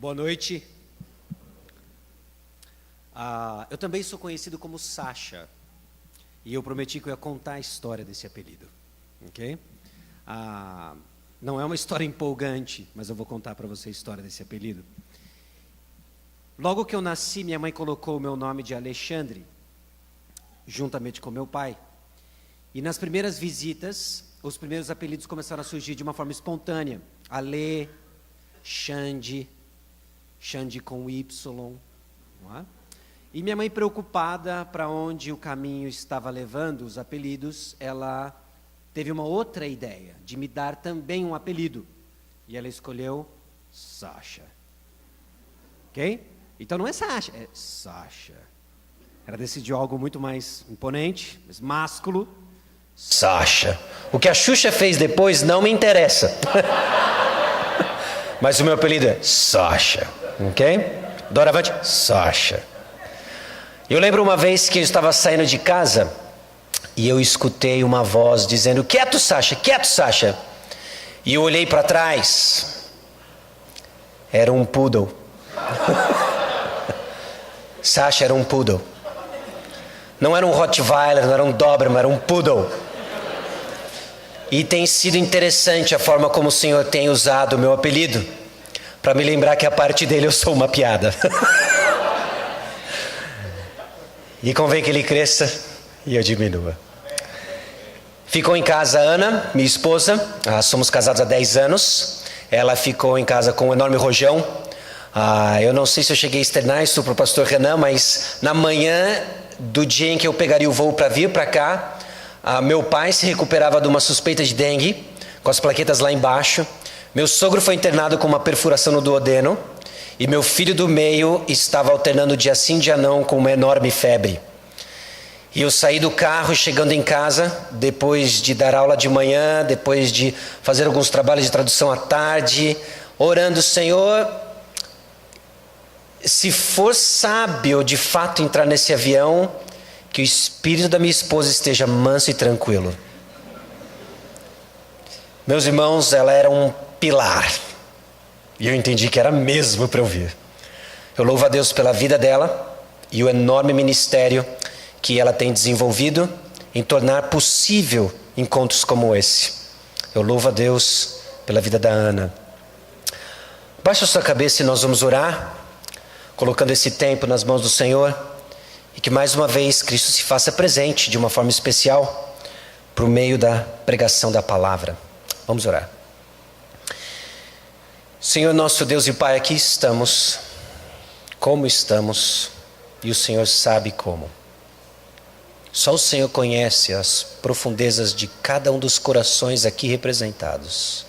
Boa noite. Eu também sou conhecido como Sacha. E eu prometi que eu ia contar a história desse apelido. Ok? Não é uma história empolgante, mas eu vou contar para você a história desse apelido. Logo que eu nasci, minha mãe colocou o meu nome de Alexandre, juntamente com meu pai. E nas primeiras visitas, os primeiros apelidos começaram a surgir de uma forma espontânea. Ale, Xande, Xande com Y. Não é? E minha mãe, preocupada para onde o caminho estava levando os apelidos, ela teve uma outra ideia, de me dar também um apelido. E ela escolheu Sacha. Ok? Então não é Sacha, é Sacha. Ela decidiu algo muito mais imponente, mais másculo. Sacha. O que a Xuxa fez depois não me interessa. Mas o meu apelido é Sacha. Ok? Doravante, Sacha. Eu lembro uma vez que eu estava saindo de casa e eu escutei uma voz dizendo: quieto, Sacha, quieto, Sacha. E eu olhei para trás. Era um poodle. Sacha era um poodle. Não era um Rottweiler, não era um Doberman, era um poodle. E tem sido interessante a forma como o Senhor tem usado o meu apelido, para me lembrar que a parte dele eu sou uma piada. E convém que ele cresça e eu diminua. Ficou em casa a Ana, minha esposa. Somos casados há 10 anos. Ela ficou em casa com um enorme rojão. Eu não sei se eu cheguei a externar isso para o pastor Renan, mas na manhã do dia em que eu pegaria o voo para vir para cá, meu pai se recuperava de uma suspeita de dengue, com as plaquetas lá embaixo. Meu sogro foi internado com uma perfuração no duodeno. E meu filho do meio estava alternando dia sim, dia não, com uma enorme febre. E eu saí do carro, chegando em casa, depois de dar aula de manhã, depois de fazer alguns trabalhos de tradução à tarde, orando: Senhor, se for sábio de fato entrar nesse avião, que o espírito da minha esposa esteja manso e tranquilo. Meus irmãos, ela era um pilar. E eu entendi que era mesmo para eu vir. Eu louvo a Deus pela vida dela e o enorme ministério que ela tem desenvolvido em tornar possível encontros como esse. Eu louvo a Deus pela vida da Ana. Baixa a sua cabeça e nós vamos orar, colocando esse tempo nas mãos do Senhor, e que mais uma vez Cristo se faça presente de uma forma especial por meio da pregação da palavra. Vamos orar. Senhor nosso Deus e Pai, aqui estamos, como estamos, e o Senhor sabe como. Só o Senhor conhece as profundezas de cada um dos corações aqui representados.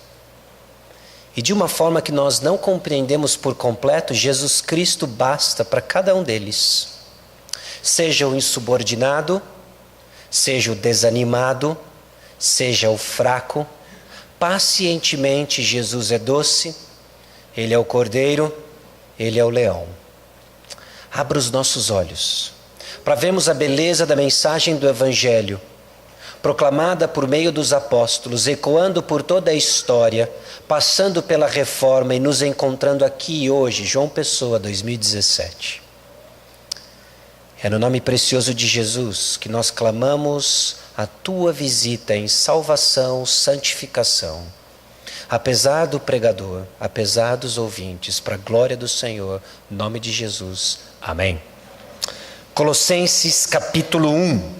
E de uma forma que nós não compreendemos por completo, Jesus Cristo basta para cada um deles. Seja o insubordinado, seja o desanimado, seja o fraco, pacientemente Jesus é doce. Ele é o cordeiro, Ele é o leão. Abra os nossos olhos para vermos a beleza da mensagem do Evangelho, proclamada por meio dos apóstolos, ecoando por toda a história, passando pela reforma e nos encontrando aqui hoje, João Pessoa, 2017. É no nome precioso de Jesus que nós clamamos a Tua visita em salvação, santificação. Apesar do pregador, apesar dos ouvintes, para a glória do Senhor, em nome de Jesus, amém. Colossenses capítulo 1.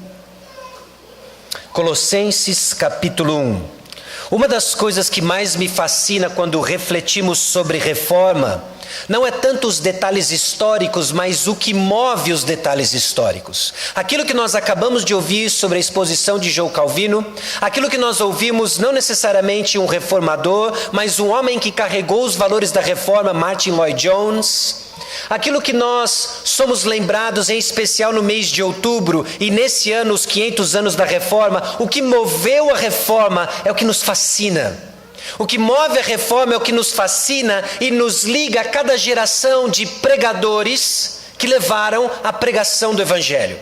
Colossenses capítulo 1. Uma das coisas que mais me fascina quando refletimos sobre reforma, não é tanto os detalhes históricos, mas o que move os detalhes históricos. Aquilo que nós acabamos de ouvir sobre a exposição de João Calvino, aquilo que nós ouvimos não necessariamente um reformador, mas um homem que carregou os valores da reforma, Martin Lloyd Jones. Aquilo que nós somos lembrados em especial no mês de outubro e nesse ano, os 500 anos da reforma, o que moveu a reforma é o que nos fascina. O que move a reforma é o que nos fascina e nos liga a cada geração de pregadores que levaram a pregação do Evangelho.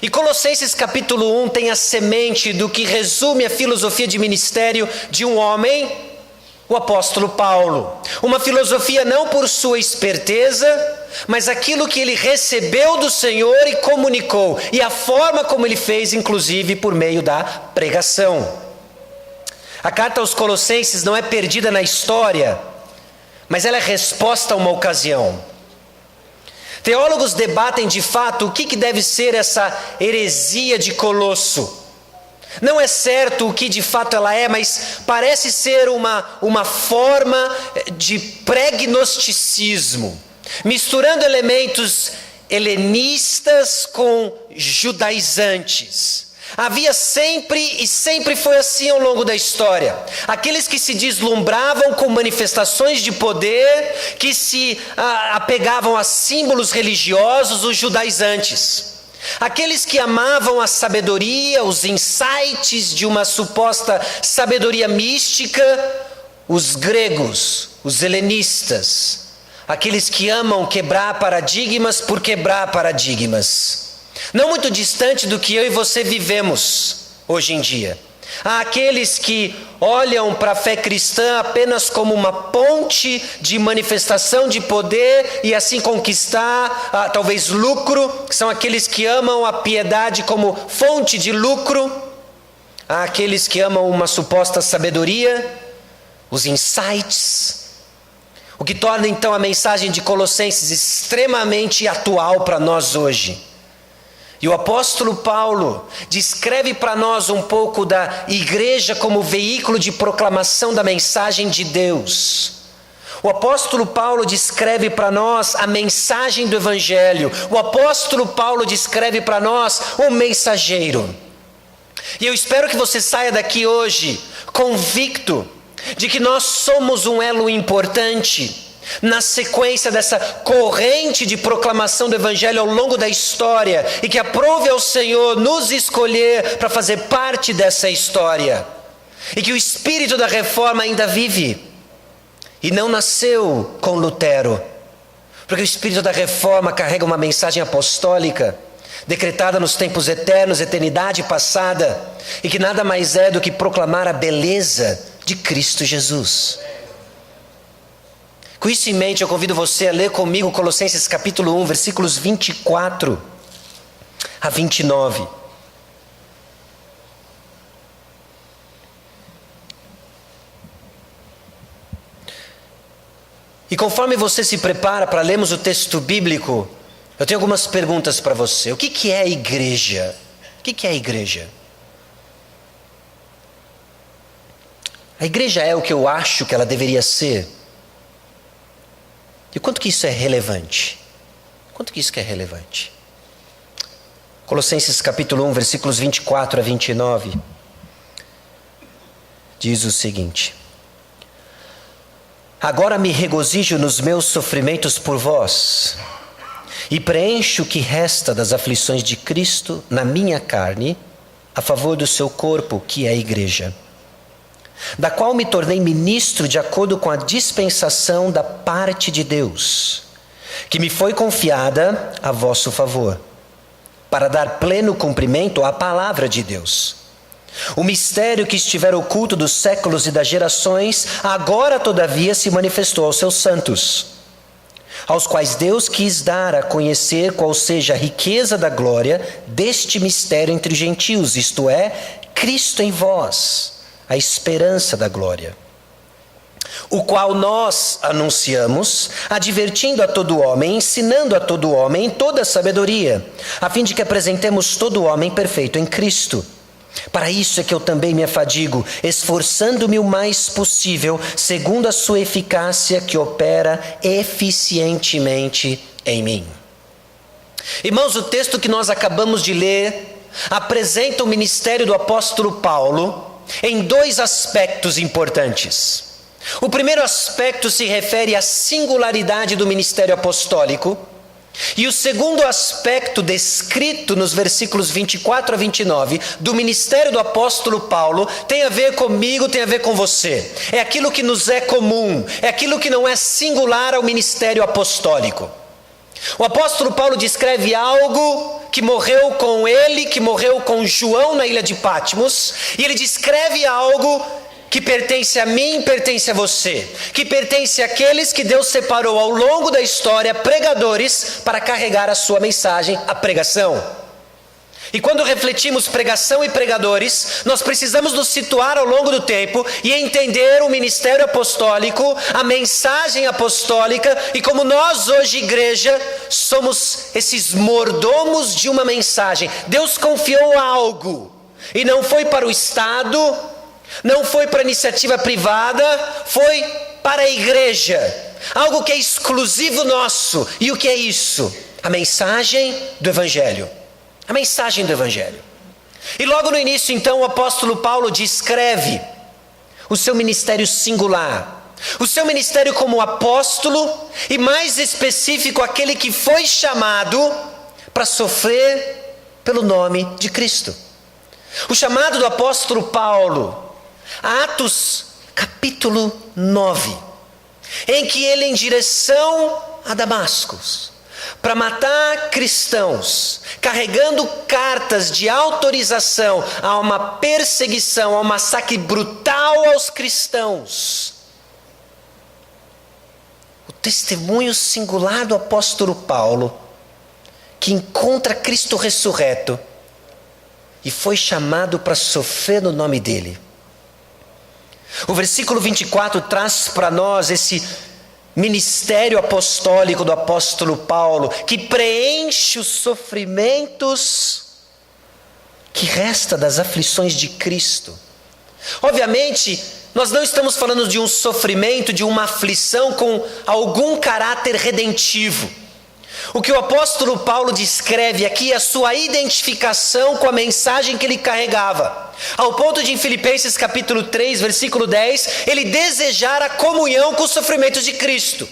E Colossenses capítulo 1 tem a semente do que resume a filosofia de ministério de um homem o apóstolo Paulo. Uma filosofia não por sua esperteza, mas aquilo que ele recebeu do Senhor e comunicou, e a forma como ele fez, inclusive por meio da pregação. A carta aos Colossenses não é perdida na história, mas ela é resposta a uma ocasião. Teólogos debatem de fato o que deve ser essa heresia de Colosso. Não é certo o que de fato ela é, mas parece ser uma forma de pré-gnosticismo, misturando elementos helenistas com judaizantes. Havia sempre e sempre foi assim ao longo da história. Aqueles que se deslumbravam com manifestações de poder, que se apegavam a símbolos religiosos, os judaizantes. Aqueles que amavam a sabedoria, os insights de uma suposta sabedoria mística, os gregos, os helenistas. Aqueles que amam quebrar paradigmas por quebrar paradigmas. Não muito distante do que eu e você vivemos hoje em dia. Há aqueles que olham para a fé cristã apenas como uma ponte de manifestação de poder e assim conquistar talvez lucro, que são aqueles que amam a piedade como fonte de lucro. Há aqueles que amam uma suposta sabedoria, os insights, o que torna então a mensagem de Colossenses extremamente atual para nós hoje. E o apóstolo Paulo descreve para nós um pouco da igreja como veículo de proclamação da mensagem de Deus. O apóstolo Paulo descreve para nós a mensagem do evangelho. O apóstolo Paulo descreve para nós um mensageiro. E eu espero que você saia daqui hoje convicto de que nós somos um elo importante na sequência dessa corrente de proclamação do evangelho ao longo da história, e que aprove ao Senhor nos escolher para fazer parte dessa história, e que o espírito da reforma ainda vive, e não nasceu com Lutero, porque o espírito da reforma carrega uma mensagem apostólica, decretada nos tempos eternos, eternidade passada, e que nada mais é do que proclamar a beleza de Cristo Jesus. Com isso em mente, eu convido você a ler comigo Colossenses capítulo 1, versículos 24 a 29. E conforme você se prepara para lermos o texto bíblico, eu tenho algumas perguntas para você. O que é a igreja? O que é a igreja? A igreja é o que eu acho que ela deveria ser? E quanto que isso é relevante? Quanto que isso que é relevante? Colossenses capítulo 1, versículos 24 a 29. Diz o seguinte: agora me regozijo nos meus sofrimentos por vós, e preencho o que resta das aflições de Cristo na minha carne, a favor do seu corpo, que é a igreja, da qual me tornei ministro de acordo com a dispensação da parte de Deus, que me foi confiada a vosso favor, para dar pleno cumprimento à palavra de Deus. O mistério que estivera oculto dos séculos e das gerações, agora todavia se manifestou aos seus santos, aos quais Deus quis dar a conhecer qual seja a riqueza da glória deste mistério entre os gentios, isto é, Cristo em vós, a esperança da glória, o qual nós anunciamos, advertindo a todo homem, ensinando a todo homem em toda a sabedoria, a fim de que apresentemos todo homem perfeito em Cristo. Para isso é que eu também me afadigo, esforçando-me o mais possível, segundo a sua eficácia que opera eficientemente em mim. Irmãos, o texto que nós acabamos de ler apresenta o ministério do apóstolo Paulo em dois aspectos importantes. O primeiro aspecto se refere à singularidade do ministério apostólico, e o segundo aspecto descrito nos versículos 24 a 29 do ministério do apóstolo Paulo tem a ver comigo, tem a ver com você. É aquilo que nos é comum, é aquilo que não é singular ao ministério apostólico. O apóstolo Paulo descreve algo que morreu com ele, que morreu com João na ilha de Patmos, e ele descreve algo que pertence a mim, pertence a você, que pertence àqueles que Deus separou ao longo da história, pregadores, para carregar a sua mensagem, a pregação. E quando refletimos pregação e pregadores, nós precisamos nos situar ao longo do tempo e entender o ministério apostólico, a mensagem apostólica e como nós hoje, igreja, somos esses mordomos de uma mensagem. Deus confiou algo e não foi para o Estado, não foi para a iniciativa privada, foi para a igreja. Algo que é exclusivo nosso. E o que é isso? A mensagem do Evangelho. A mensagem do Evangelho. E logo no início, então, o apóstolo Paulo descreve o seu ministério singular. O seu ministério como apóstolo e, mais específico, aquele que foi chamado para sofrer pelo nome de Cristo. O chamado do apóstolo Paulo, Atos capítulo 9, em que ele em direção a Damasco, para matar cristãos, carregando cartas de autorização a uma perseguição, a um massacre brutal aos cristãos. O testemunho singular do apóstolo Paulo, que encontra Cristo ressurreto e foi chamado para sofrer no nome dele. O versículo 24 traz para nós esse ministério apostólico do apóstolo Paulo, que preenche os sofrimentos que resta das aflições de Cristo. Obviamente, nós não estamos falando de um sofrimento, de uma aflição com algum caráter redentivo. O que o apóstolo Paulo descreve aqui é a sua identificação com a mensagem que ele carregava. Ao ponto de, em Filipenses capítulo 3, versículo 10, ele desejar a comunhão com os sofrimentos de Cristo.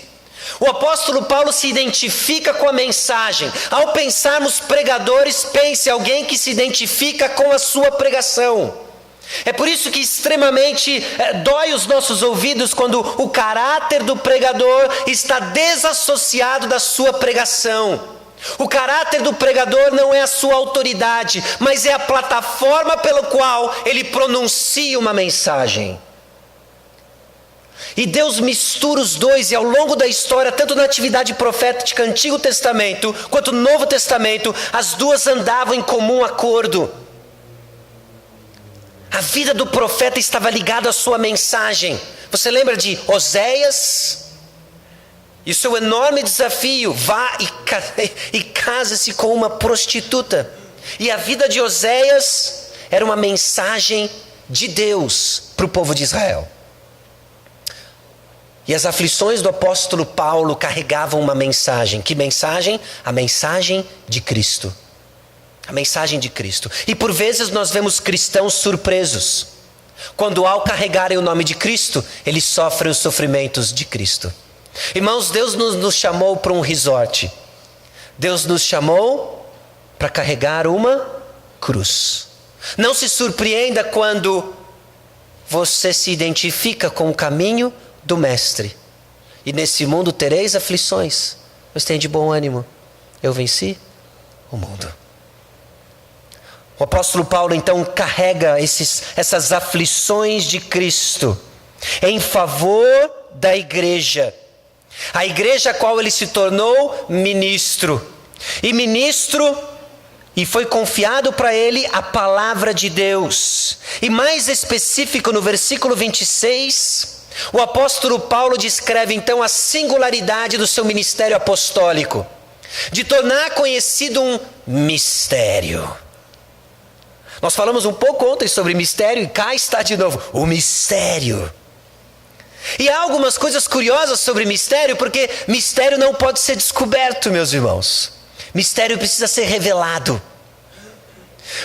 O apóstolo Paulo se identifica com a mensagem. Ao pensarmos pregadores, pense alguém que se identifica com a sua pregação. É por isso que extremamente dói os nossos ouvidos quando o caráter do pregador está desassociado da sua pregação. O caráter do pregador não é a sua autoridade, mas é a plataforma pela qual ele pronuncia uma mensagem. E Deus mistura os dois, e ao longo da história, tanto na atividade profética Antigo Testamento quanto no Novo Testamento, as duas andavam em comum acordo. A vida do profeta estava ligada à sua mensagem. Você lembra de Oséias? E o seu enorme desafio: vá e case-se com uma prostituta. E a vida de Oséias era uma mensagem de Deus para o povo de Israel. E as aflições do apóstolo Paulo carregavam uma mensagem. Que mensagem? A mensagem de Cristo. A mensagem de Cristo. E por vezes nós vemos cristãos surpresos, quando ao carregarem o nome de Cristo, eles sofrem os sofrimentos de Cristo. Irmãos, Deus nos chamou para um resort. Deus nos chamou para carregar uma cruz. Não se surpreenda quando você se identifica com o caminho do Mestre. E nesse mundo tereis aflições, mas tenha de bom ânimo. Eu venci o mundo. O apóstolo Paulo então carrega essas aflições de Cristo em favor da igreja. A igreja a qual ele se tornou ministro. E foi confiado para ele a palavra de Deus. E mais específico, no versículo 26, o apóstolo Paulo descreve então a singularidade do seu ministério apostólico, de tornar conhecido um mistério. Nós falamos um pouco ontem sobre mistério e cá está de novo, o mistério. E há algumas coisas curiosas sobre mistério, porque mistério não pode ser descoberto, meus irmãos. Mistério precisa ser revelado.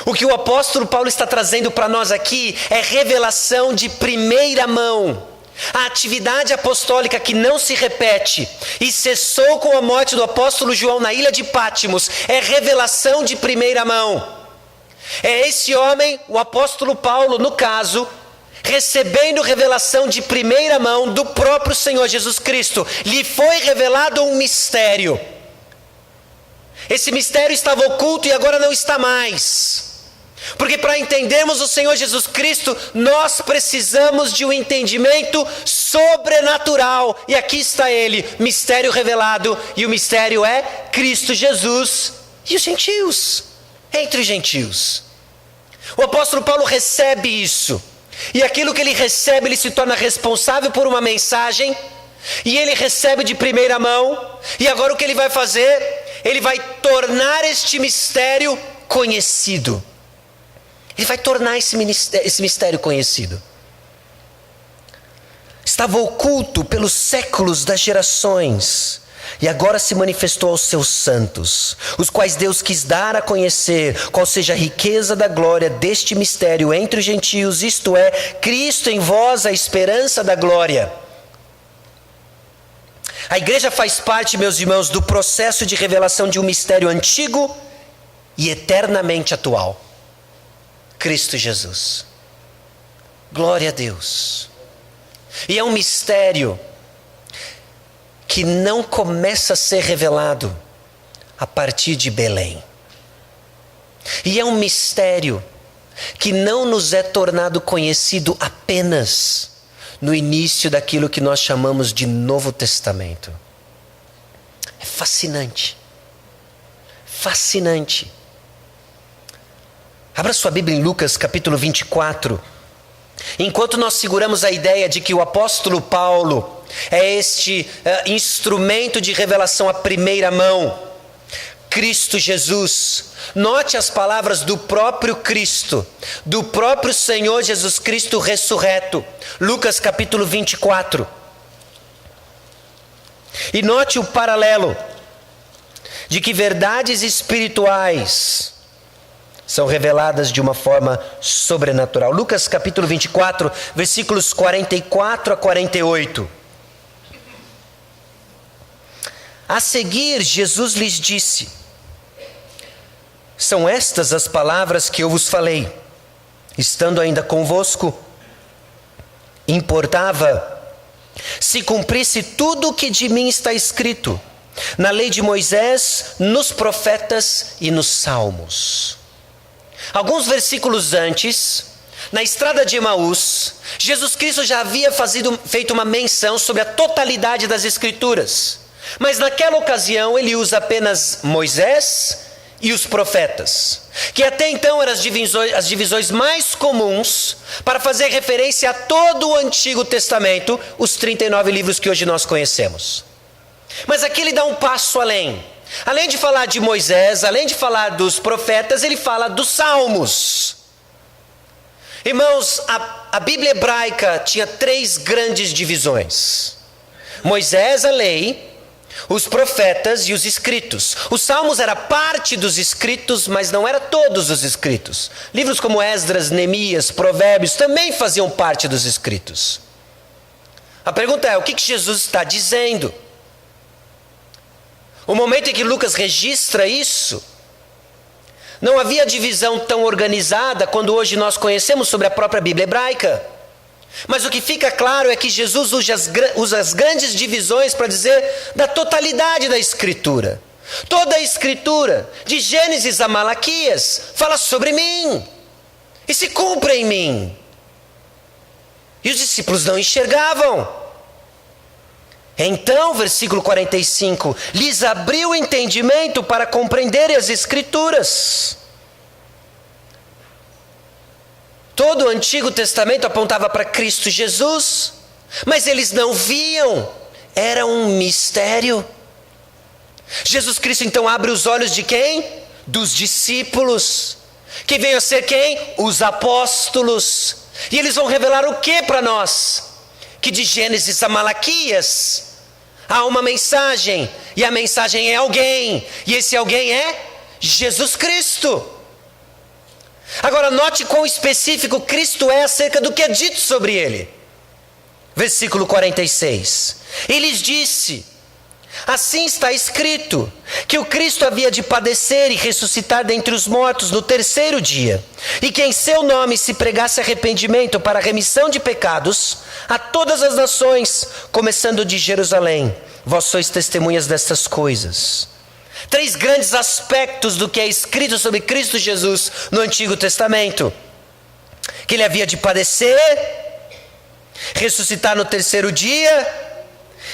O que o apóstolo Paulo está trazendo para nós aqui é revelação de primeira mão. A atividade apostólica que não se repete e cessou com a morte do apóstolo João na ilha de Pátimos é revelação de primeira mão. É esse homem, o apóstolo Paulo, no caso, recebendo revelação de primeira mão do próprio Senhor Jesus Cristo. Lhe foi revelado um mistério. Esse mistério estava oculto e agora não está mais. Porque para entendermos o Senhor Jesus Cristo, nós precisamos de um entendimento sobrenatural. E aqui está ele, mistério revelado. E o mistério é Cristo Jesus e os gentios, entre os gentios. O apóstolo Paulo recebe isso. E aquilo que ele recebe, ele se torna responsável por uma mensagem. E ele recebe de primeira mão. E agora o que ele vai fazer? Ele vai tornar este mistério conhecido. Ele vai tornar esse mistério conhecido. Estava oculto pelos séculos das gerações, e agora se manifestou aos seus santos, os quais Deus quis dar a conhecer qual seja a riqueza da glória deste mistério entre os gentios, isto é, Cristo em vós, a esperança da glória. A igreja faz parte, meus irmãos, do processo de revelação de um mistério antigo e eternamente atual. Cristo Jesus. Glória a Deus. E é um mistério que não começa a ser revelado a partir de Belém. E é um mistério que não nos é tornado conhecido apenas no início daquilo que nós chamamos de Novo Testamento. É fascinante. Fascinante. Abra sua Bíblia em Lucas capítulo 24. Enquanto nós seguramos a ideia de que o apóstolo Paulo é este instrumento de revelação à primeira mão, Cristo Jesus, note as palavras do próprio Cristo, do próprio Senhor Jesus Cristo ressurreto. Lucas capítulo 24. E note o paralelo de que verdades espirituais são reveladas de uma forma sobrenatural. Lucas capítulo 24, versículos 44 a 48. A seguir, Jesus lhes disse: são estas as palavras que eu vos falei, estando ainda convosco. Importava se cumprisse tudo o que de mim está escrito na lei de Moisés, nos profetas e nos salmos. Alguns versículos antes, na estrada de Emaús, Jesus Cristo já havia feito uma menção sobre a totalidade das Escrituras. Mas naquela ocasião ele usa apenas Moisés e os profetas, que até então eram as divisões mais comuns para fazer referência a todo o Antigo Testamento, os 39 livros que hoje nós conhecemos. Mas aqui ele dá um passo além. Além de falar de Moisés, além de falar dos profetas, ele fala dos salmos. Irmãos, a Bíblia hebraica tinha 3 grandes divisões: Moisés, a lei, os profetas e os escritos. Os salmos era parte dos escritos, mas não era todos os escritos. Livros como Esdras, Neemias, Provérbios também faziam parte dos escritos. A pergunta é: o que Jesus está dizendo? O momento em que Lucas registra isso, não havia divisão tão organizada quando hoje nós conhecemos sobre a própria Bíblia hebraica. Mas o que fica claro é que Jesus usa as grandes divisões para dizer da totalidade da Escritura. Toda a Escritura, de Gênesis a Malaquias, fala sobre mim e se cumpre em mim. E os discípulos não enxergavam. Então, versículo 45, lhes abriu o entendimento para compreenderem as Escrituras. Todo o Antigo Testamento apontava para Cristo Jesus, mas eles não viam, era um mistério. Jesus Cristo então abre os olhos de quem? Dos discípulos, que veio a ser quem? Os apóstolos. E eles vão revelar o que para nós? Que de Gênesis a Malaquias há uma mensagem, e a mensagem é alguém, e esse alguém é Jesus Cristo. Agora note quão específico Cristo é acerca do que é dito sobre ele. Versículo 46. E lhes disse: assim está escrito, que o Cristo havia de padecer e ressuscitar dentre os mortos no 3º dia, e que em seu nome se pregasse arrependimento para a remissão de pecados a todas as nações, começando de Jerusalém. Vós sois testemunhas destas coisas. 3 grandes aspectos do que é escrito sobre Cristo Jesus no Antigo Testamento: que ele havia de padecer, ressuscitar no 3º dia,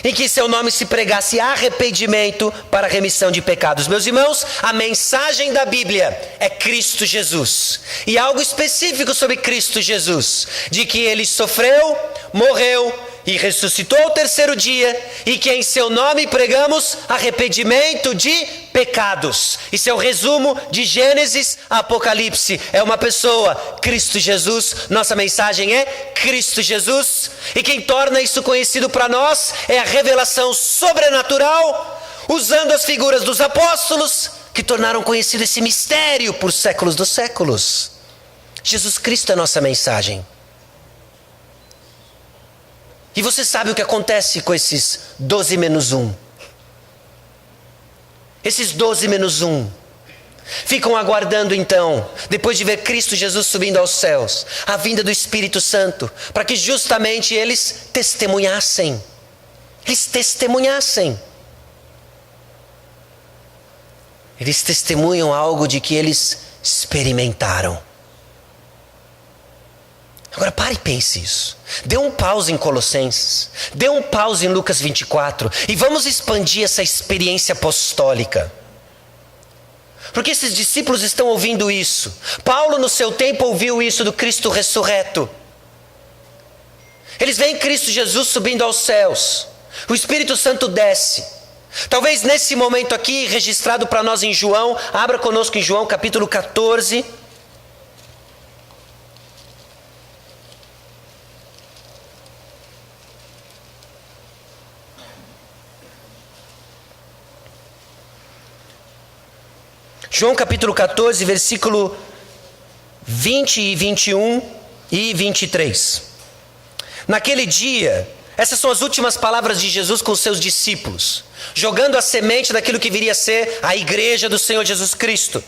e que seu nome se pregasse arrependimento para remissão de pecados. Meus irmãos, a mensagem da Bíblia é Cristo Jesus. E algo específico sobre Cristo Jesus: de que ele sofreu, morreu e ressuscitou ao 3º dia, e que em seu nome pregamos arrependimento de pecados. Isso é o resumo de Gênesis a Apocalipse. É uma pessoa, Cristo Jesus. Nossa mensagem é Cristo Jesus, e quem torna isso conhecido para nós é a revelação sobrenatural, usando as figuras dos apóstolos, que tornaram conhecido esse mistério por séculos dos séculos. Jesus Cristo é a nossa mensagem. E você sabe o que acontece com esses 12 menos 1? Esses 12 menos 1 ficam aguardando então, depois de ver Cristo Jesus subindo aos céus, a vinda do Espírito Santo, para que justamente eles testemunhassem. Eles testemunhassem. Eles testemunham algo de que eles experimentaram. Agora pare e pense isso. Dê um pause em Colossenses. Dê um pause em Lucas 24. E vamos expandir essa experiência apostólica. Porque esses discípulos estão ouvindo isso. Paulo no seu tempo ouviu isso do Cristo ressurreto. Eles veem Cristo Jesus subindo aos céus. O Espírito Santo desce. Talvez nesse momento aqui, registrado para nós em João, abra conosco em João capítulo 14. João capítulo 14, versículo 20 e 21 e 23. Naquele dia, essas são as últimas palavras de Jesus com os seus discípulos, jogando a semente daquilo que viria a ser a igreja do Senhor Jesus Cristo.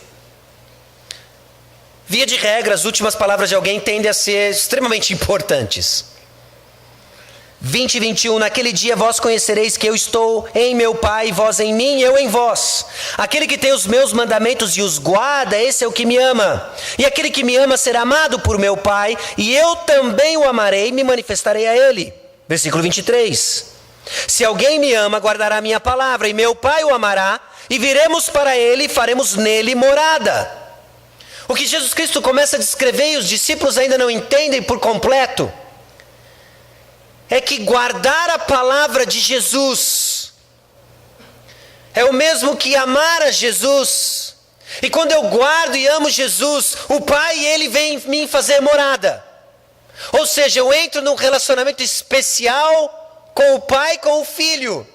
Via de regra, as últimas palavras de alguém tendem a ser extremamente importantes. 20 e 21, naquele dia vós conhecereis que eu estou em meu Pai, vós em mim, eu em vós. Aquele que tem os meus mandamentos e os guarda, esse é o que me ama. E aquele que me ama será amado por meu Pai, e eu também o amarei e me manifestarei a ele. Versículo 23. Se alguém me ama, guardará a minha palavra, e meu Pai o amará, e viremos para ele e faremos nele morada. O que Jesus Cristo começa a descrever e os discípulos ainda não entendem por completo é que guardar a palavra de Jesus é o mesmo que amar a Jesus. E quando eu guardo e amo Jesus, o Pai, ele vem em mim fazer morada. Ou seja, eu entro num relacionamento especial com o Pai e com o Filho,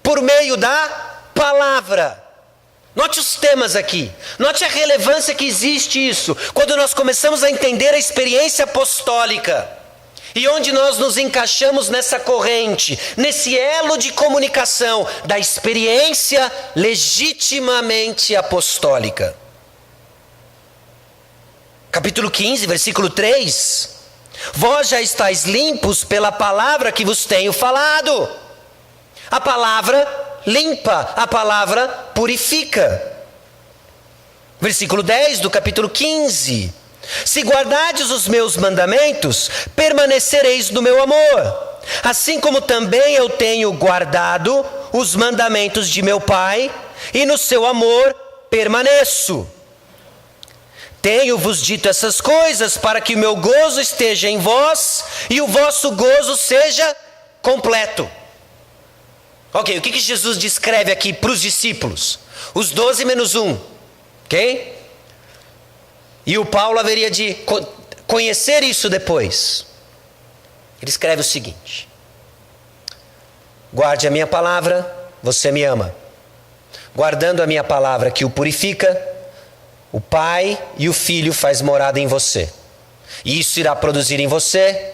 por meio da palavra. Note os temas aqui, note a relevância que existe isso, quando nós começamos a entender a experiência apostólica. E onde nós nos encaixamos nessa corrente, nesse elo de comunicação da experiência legitimamente apostólica. Capítulo 15, versículo 3. Vós já estáis limpos pela palavra que vos tenho falado. A palavra limpa, a palavra purifica. Versículo 10 do capítulo 15. Se guardardes os meus mandamentos, permanecereis no meu amor, assim como também eu tenho guardado os mandamentos de meu Pai, e no seu amor permaneço. Tenho-vos dito essas coisas para que o meu gozo esteja em vós e o vosso gozo seja completo. Ok, o que Jesus descreve aqui para os discípulos? Os 12 menos 1, ok? E o Paulo haveria de conhecer isso depois. Ele escreve o seguinte: guarde a minha palavra, você me ama. Guardando a minha palavra que o purifica, o Pai e o Filho faz morada em você. E isso irá produzir em você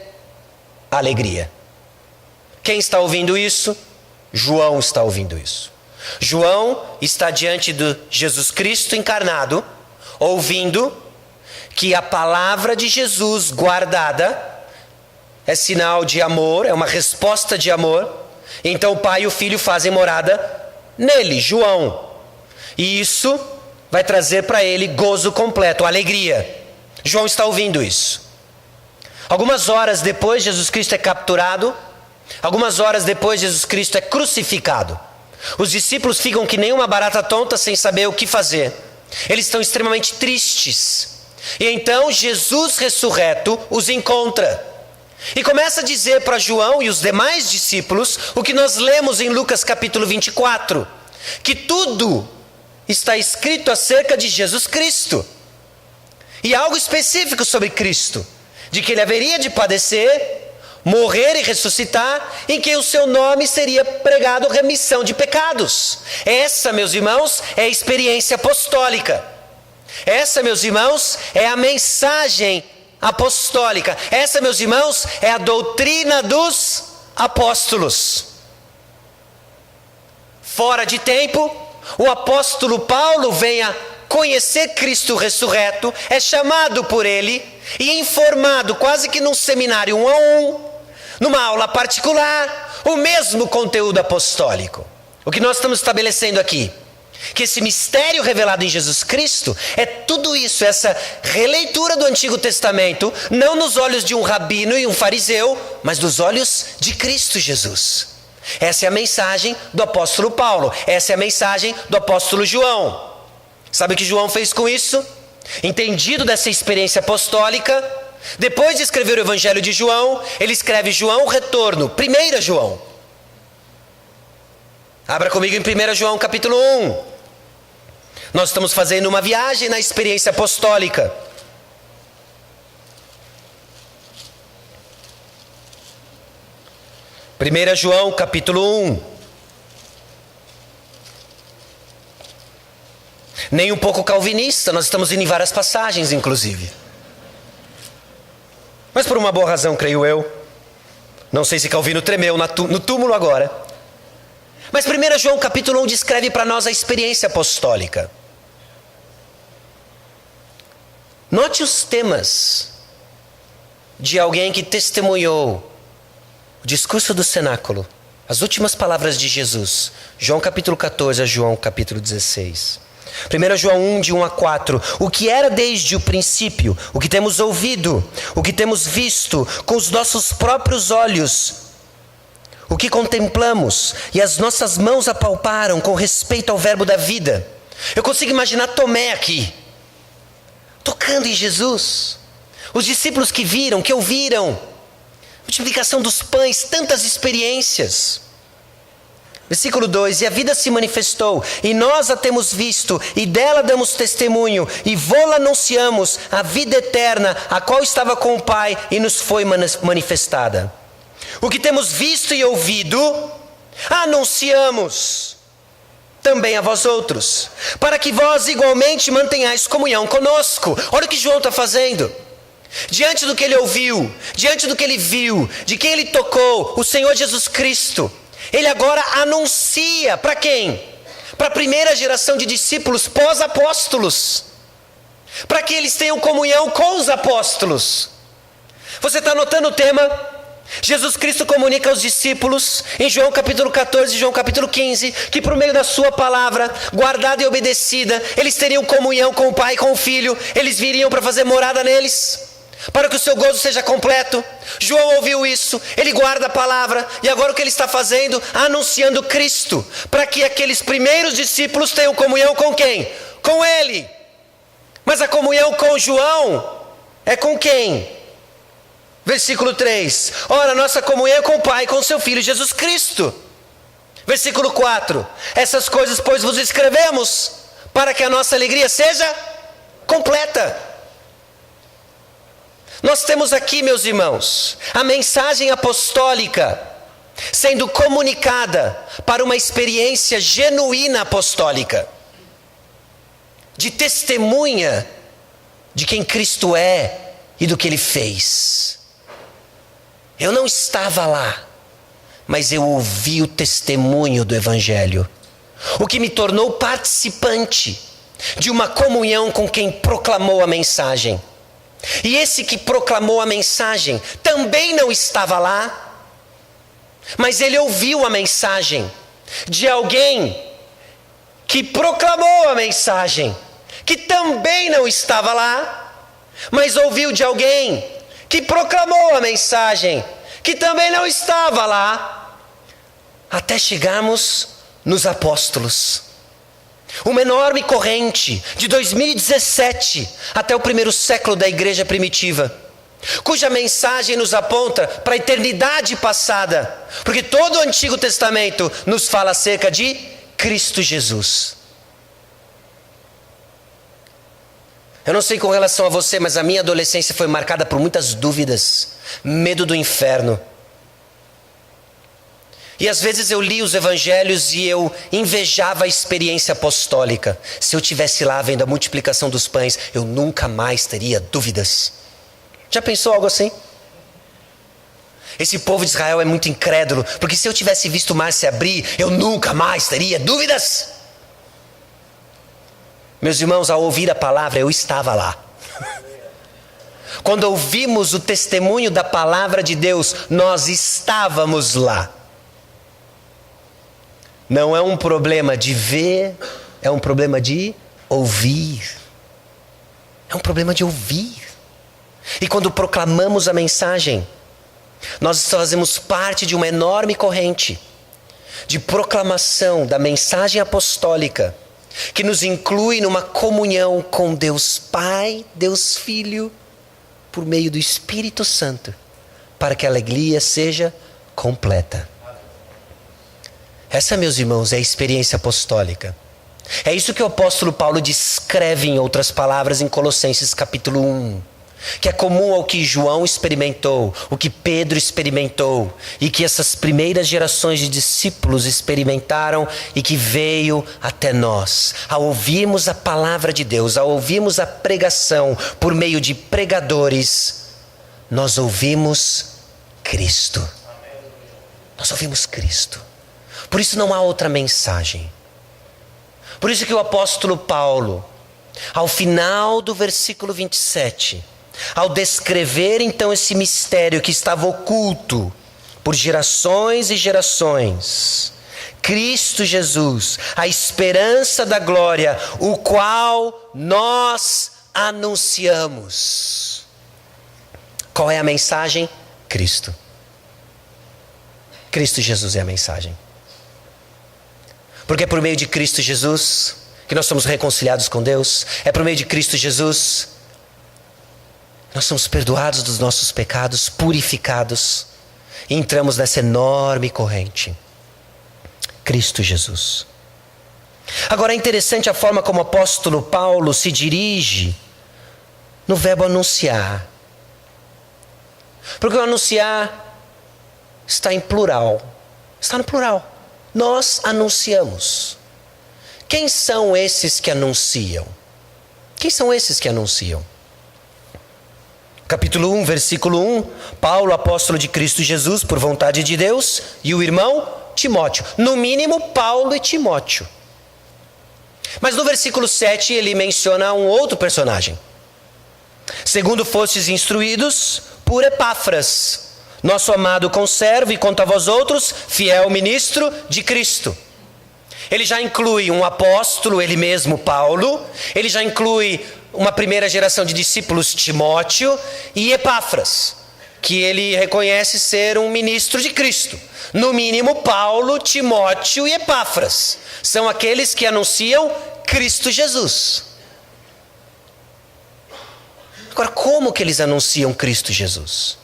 alegria. Quem está ouvindo isso? João está ouvindo isso. João está diante de Jesus Cristo encarnado, ouvindo que a palavra de Jesus guardada é sinal de amor, é uma resposta de amor. Então o Pai e o Filho fazem morada nele, João. E isso vai trazer para ele gozo completo, alegria. João está ouvindo isso. Algumas horas depois, Jesus Cristo é capturado. Algumas horas depois, Jesus Cristo é crucificado. Os discípulos ficam que nem uma barata tonta sem saber o que fazer. Eles estão extremamente tristes. E então Jesus ressurreto os encontra. E começa a dizer para João e os demais discípulos o que nós lemos em Lucas capítulo 24. Que tudo está escrito acerca de Jesus Cristo. E algo específico sobre Cristo. De que ele haveria de padecer, morrer e ressuscitar, em que o seu nome seria pregado remissão de pecados. Essa, meus irmãos, é a experiência apostólica. Essa, meus irmãos, é a mensagem apostólica. Essa, meus irmãos, é a doutrina dos apóstolos. Fora de tempo, o apóstolo Paulo vem a conhecer Cristo ressurreto, é chamado por ele e informado quase que num seminário 1 a 1, numa aula particular, o mesmo conteúdo apostólico. O que nós estamos estabelecendo aqui? Que esse mistério revelado em Jesus Cristo é tudo isso, essa releitura do Antigo Testamento, não nos olhos de um rabino e um fariseu, mas dos olhos de Cristo Jesus. Essa é a mensagem do apóstolo Paulo, essa é a mensagem do apóstolo João. Sabe o que João fez com isso? Entendido dessa experiência apostólica, depois de escrever o Evangelho de João, ele escreve João Retorno, 1 João. Abra comigo em 1 João capítulo 1. Nós estamos fazendo uma viagem na experiência apostólica. 1 João capítulo 1. Nem um pouco calvinista, nós estamos indo em várias passagens, inclusive. Mas por uma boa razão, creio eu. Não sei se Calvino tremeu no túmulo agora. Mas 1 João capítulo 1 descreve para nós a experiência apostólica. Note os temas de alguém que testemunhou o discurso do cenáculo, as últimas palavras de Jesus. João capítulo 14 a João capítulo 16. 1 João 1, de 1 a 4. O que era desde o princípio, o que temos ouvido, o que temos visto com os nossos próprios olhos, o que contemplamos e as nossas mãos apalparam com respeito ao verbo da vida. Eu consigo imaginar Tomé aqui, tocando em Jesus. Os discípulos que viram, que ouviram, multiplicação dos pães, tantas experiências. Versículo 2: E a vida se manifestou, e nós a temos visto, e dela damos testemunho, e vô-la anunciamos, a vida eterna, a qual estava com o Pai, e nos foi manifestada. O que temos visto e ouvido, anunciamos também a vós outros, para que vós igualmente mantenhais comunhão conosco. Olha o que João está fazendo. Diante do que ele ouviu, diante do que ele viu, de quem ele tocou, o Senhor Jesus Cristo, ele agora anuncia para quem? Para a primeira geração de discípulos pós-apóstolos, para que eles tenham comunhão com os apóstolos. Você está notando o tema? Jesus Cristo comunica aos discípulos, em João capítulo 14 e João capítulo 15, que por meio da sua palavra, guardada e obedecida, eles teriam comunhão com o Pai e com o Filho, eles viriam para fazer morada neles, para que o seu gozo seja completo. João ouviu isso, ele guarda a palavra, e agora o que ele está fazendo? Anunciando Cristo, para que aqueles primeiros discípulos tenham comunhão com quem? Com ele. Mas a comunhão com João é com quem? Versículo 3: Ora, nossa comunhão é com o Pai e com o seu Filho Jesus Cristo. Versículo 4: Essas coisas, pois, vos escrevemos, para que a nossa alegria seja completa. Nós temos aqui, meus irmãos, a mensagem apostólica sendo comunicada para uma experiência genuína apostólica, de testemunha de quem Cristo é e do que Ele fez. Eu não estava lá, mas eu ouvi o testemunho do Evangelho, o que me tornou participante de uma comunhão com quem proclamou a mensagem. E esse que proclamou a mensagem também não estava lá, mas ele ouviu a mensagem de alguém que proclamou a mensagem, que também não estava lá, mas ouviu de alguém que proclamou a mensagem, que também não estava lá, até chegarmos nos apóstolos. Uma enorme corrente de 2017 até o primeiro século da igreja primitiva, cuja mensagem nos aponta para a eternidade passada, porque todo o Antigo Testamento nos fala acerca de Cristo Jesus. Eu não sei com relação a você, mas a minha adolescência foi marcada por muitas dúvidas, medo do inferno. E às vezes eu li os evangelhos e eu invejava a experiência apostólica. Se eu estivesse lá vendo a multiplicação dos pães, eu nunca mais teria dúvidas. Já pensou algo assim? Esse povo de Israel é muito incrédulo, porque se eu tivesse visto o mar se abrir, eu nunca mais teria dúvidas. Meus irmãos, ao ouvir a palavra, eu estava lá. Quando ouvimos o testemunho da palavra de Deus, nós estávamos lá. Não é um problema de ver, é um problema de ouvir. É um problema de ouvir. E quando proclamamos a mensagem, nós fazemos parte de uma enorme corrente de proclamação da mensagem apostólica, que nos inclui numa comunhão com Deus Pai, Deus Filho, por meio do Espírito Santo, para que a alegria seja completa. Essa, meus irmãos, é a experiência apostólica. É isso que o apóstolo Paulo descreve em outras palavras em Colossenses capítulo 1. Que é comum ao que João experimentou, o que Pedro experimentou, e que essas primeiras gerações de discípulos experimentaram e que veio até nós. Ao ouvirmos a palavra de Deus, ao ouvirmos a pregação por meio de pregadores, nós ouvimos Cristo. Nós ouvimos Cristo. Por isso não há outra mensagem. Por isso que o apóstolo Paulo, ao final do versículo 27, ao descrever então esse mistério que estava oculto por gerações e gerações, Cristo Jesus, a esperança da glória, o qual nós anunciamos. Qual é a mensagem? Cristo. Cristo Jesus é a mensagem. Porque é por meio de Cristo Jesus que nós somos reconciliados com Deus. É por meio de Cristo Jesus nós somos perdoados dos nossos pecados, purificados, e entramos nessa enorme corrente. Cristo Jesus. Agora é interessante a forma como o apóstolo Paulo se dirige no verbo anunciar. Porque o anunciar está em plural. Está no plural. Nós anunciamos. Quem são esses que anunciam? Quem são esses que anunciam? Capítulo 1, versículo 1, Paulo, apóstolo de Cristo Jesus, por vontade de Deus, e o irmão Timóteo. No mínimo, Paulo e Timóteo. Mas no versículo 7, ele menciona um outro personagem. Segundo fostes instruídos por Epáfras, nosso amado conservo, e quanto a vós outros, fiel ministro de Cristo. Ele já inclui um apóstolo, ele mesmo, Paulo. Ele já inclui uma primeira geração de discípulos, Timóteo e Epáfras, que ele reconhece ser um ministro de Cristo. No mínimo, Paulo, Timóteo e Epáfras são aqueles que anunciam Cristo Jesus. Agora, como que eles anunciam Cristo Jesus?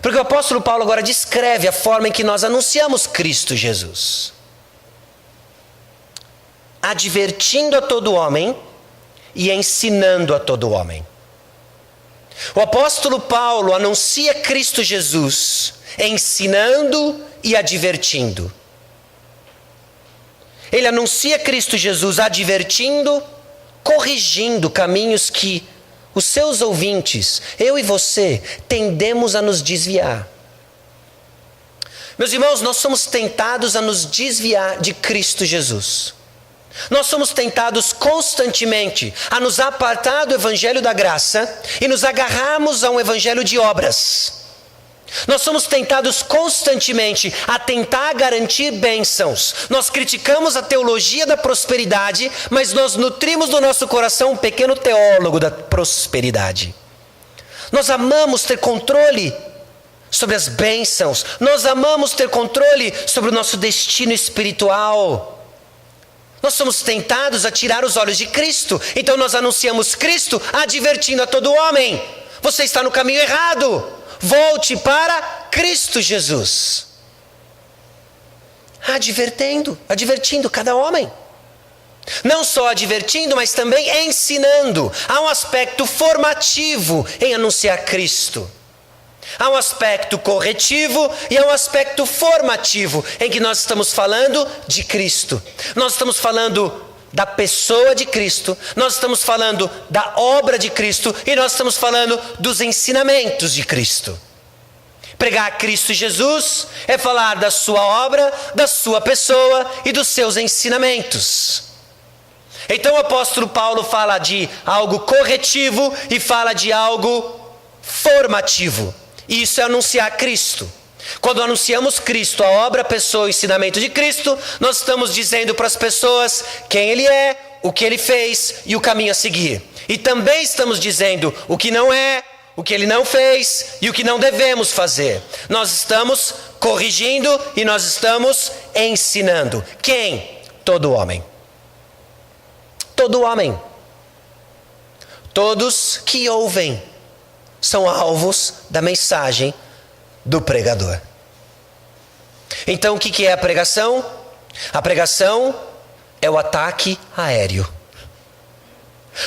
Porque o apóstolo Paulo agora descreve a forma em que nós anunciamos Cristo Jesus. Advertindo a todo homem e ensinando a todo homem. O apóstolo Paulo anuncia Cristo Jesus, ensinando e advertindo. Ele anuncia Cristo Jesus advertindo, corrigindo caminhos que os seus ouvintes, eu e você, tendemos a nos desviar. Meus irmãos, nós somos tentados a nos desviar de Cristo Jesus. Nós somos tentados constantemente a nos apartar do evangelho da graça e nos agarrarmos a um evangelho de obras. Nós somos tentados constantemente a tentar garantir bênçãos. Nós criticamos a teologia da prosperidade, mas nós nutrimos do nosso coração um pequeno teólogo da prosperidade. Nós amamos ter controle sobre as bênçãos. Nós amamos ter controle sobre o nosso destino espiritual. Nós somos tentados a tirar os olhos de Cristo. Então nós anunciamos Cristo advertindo a todo homem: você está no caminho errado. Volte para Cristo Jesus. Advertindo cada homem. Não só advertindo, mas também ensinando. Há um aspecto formativo em anunciar Cristo. Há um aspecto corretivo e há um aspecto formativo em que nós estamos falando de Cristo. Nós estamos falando da pessoa de Cristo, nós estamos falando da obra de Cristo e nós estamos falando dos ensinamentos de Cristo. Pregar Cristo Jesus é falar da sua obra, da sua pessoa e dos seus ensinamentos. Então o apóstolo Paulo fala de algo corretivo e fala de algo formativo. E isso é anunciar Cristo. Quando anunciamos Cristo, a obra, a pessoa, o ensinamento de Cristo, nós estamos dizendo para as pessoas quem Ele é, o que Ele fez e o caminho a seguir. E também estamos dizendo o que não é, o que Ele não fez e o que não devemos fazer. Nós estamos corrigindo e nós estamos ensinando. Quem? Todo homem. Todo homem. Todos que ouvem são alvos da mensagem do pregador. Então o que é a pregação? A pregação é o ataque aéreo.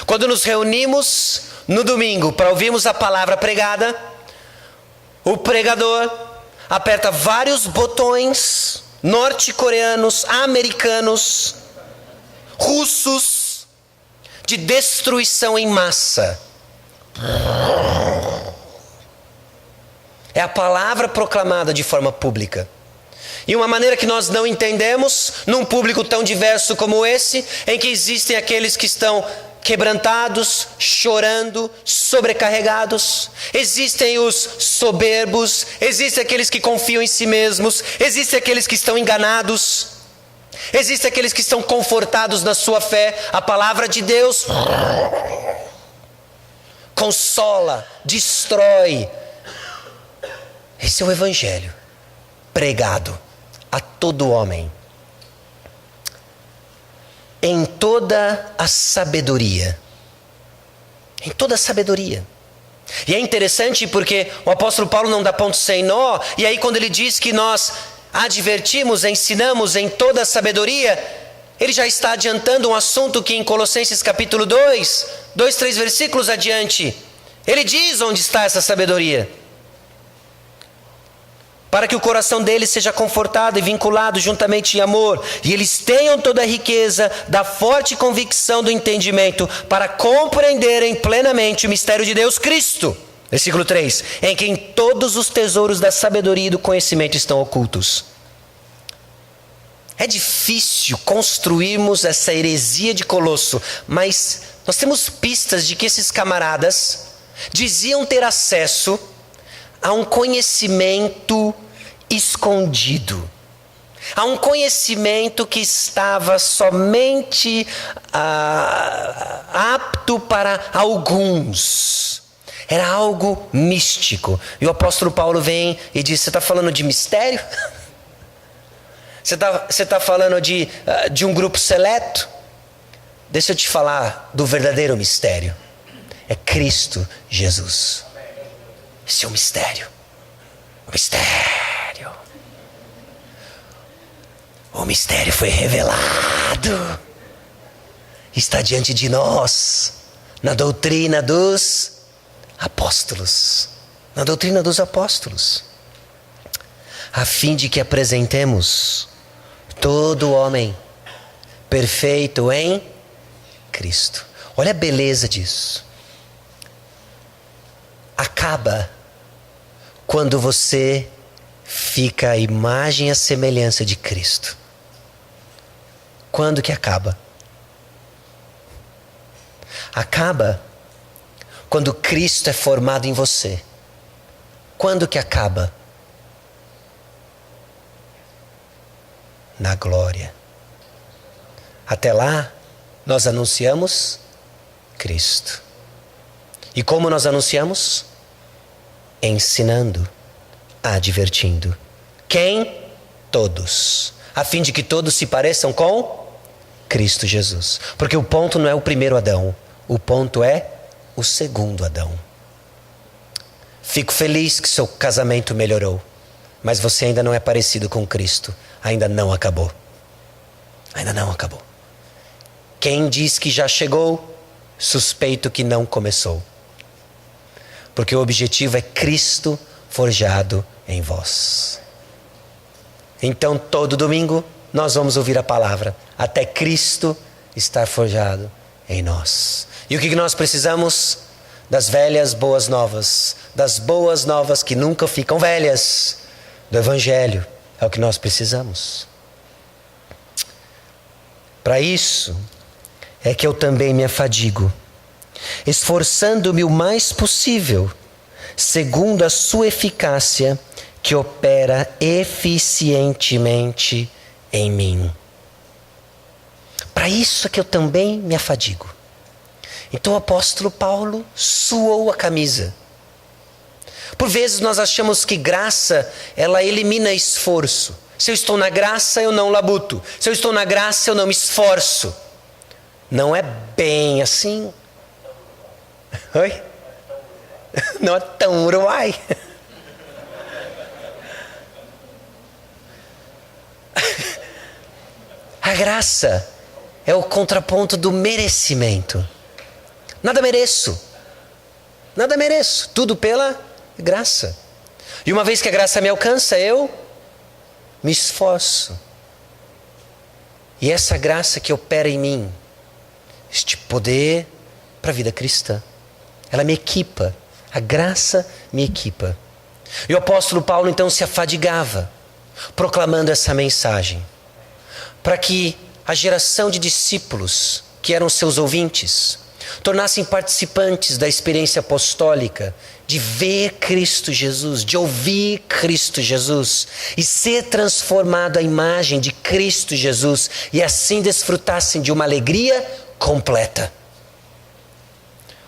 Quando nos reunimos no domingo para ouvirmos a palavra pregada, o pregador aperta vários botões norte-coreanos, americanos, russos, de destruição em massa. É a palavra proclamada de forma pública. E uma maneira que nós não entendemos, num público tão diverso como esse, em que existem aqueles que estão quebrantados, chorando, sobrecarregados. Existem os soberbos, existem aqueles que confiam em si mesmos, existem aqueles que estão enganados, existem aqueles que estão confortados na sua fé. A palavra de Deus consola, destrói. Esse é o evangelho pregado a todo homem, em toda a sabedoria. Em toda a sabedoria. E é interessante porque o apóstolo Paulo não dá ponto sem nó, e aí quando ele diz que nós advertimos, ensinamos em toda a sabedoria, ele já está adiantando um assunto que em Colossenses capítulo 2, 3 versículos adiante, ele diz onde está essa sabedoria. Para que o coração deles seja confortado e vinculado juntamente em amor, e eles tenham toda a riqueza da forte convicção do entendimento, para compreenderem plenamente o mistério de Deus Cristo. Versículo 3, em quem todos os tesouros da sabedoria e do conhecimento estão ocultos. É difícil construirmos essa heresia de Colosso, mas nós temos pistas de que esses camaradas diziam ter acesso a um conhecimento escondido, a um conhecimento que estava somente apto para alguns. Era algo místico. E o apóstolo Paulo vem e diz: você está falando de mistério? Você está falando de um grupo seleto? Deixa eu te falar do verdadeiro mistério. É Cristo Jesus. Esse é o mistério. O mistério. O mistério foi revelado. Está diante de nós, na doutrina dos apóstolos. Na doutrina dos apóstolos. A fim de que apresentemos todo homem perfeito em Cristo. Olha a beleza disso. Acaba quando você fica a imagem e a semelhança de Cristo. Quando que acaba? Acaba quando Cristo é formado em você. Quando que acaba? Na glória. Até lá, nós anunciamos Cristo. E como nós anunciamos? Ensinando, advertindo. Quem? Todos. A fim de que todos se pareçam com Cristo Jesus. Porque o ponto não é o primeiro Adão. O ponto é o segundo Adão. Fico feliz que seu casamento melhorou. Mas você ainda não é parecido com Cristo. Ainda não acabou. Ainda não acabou. Quem diz que já chegou, suspeito que não começou. Porque o objetivo é Cristo forjado em vós. Então, todo domingo, nós vamos ouvir a palavra, até Cristo estar forjado em nós. E o que nós precisamos? Das velhas boas novas, das boas novas que nunca ficam velhas, do Evangelho, é o que nós precisamos. Para isso, é que eu também me afadigo, esforçando-me o mais possível, segundo a sua eficácia, que opera eficientemente em mim. Para isso é que eu também me afadigo. Então o apóstolo Paulo suou a camisa. Por vezes nós achamos que graça, ela elimina esforço. Se eu estou na graça, eu não labuto. Se eu estou na graça, eu não me esforço. Não é bem assim. Oi? Não é tão Uruguai. A graça é o contraponto do merecimento. Nada mereço. Nada mereço. Tudo pela graça. E uma vez que a graça me alcança, eu me esforço. E essa graça que opera em mim, este poder para a vida cristã, ela me equipa. A graça me equipa. E o apóstolo Paulo então se afadigava, proclamando essa mensagem, para que a geração de discípulos, que eram seus ouvintes, tornassem participantes da experiência apostólica, de ver Cristo Jesus, de ouvir Cristo Jesus, e ser transformado à imagem de Cristo Jesus, e assim desfrutassem de uma alegria completa.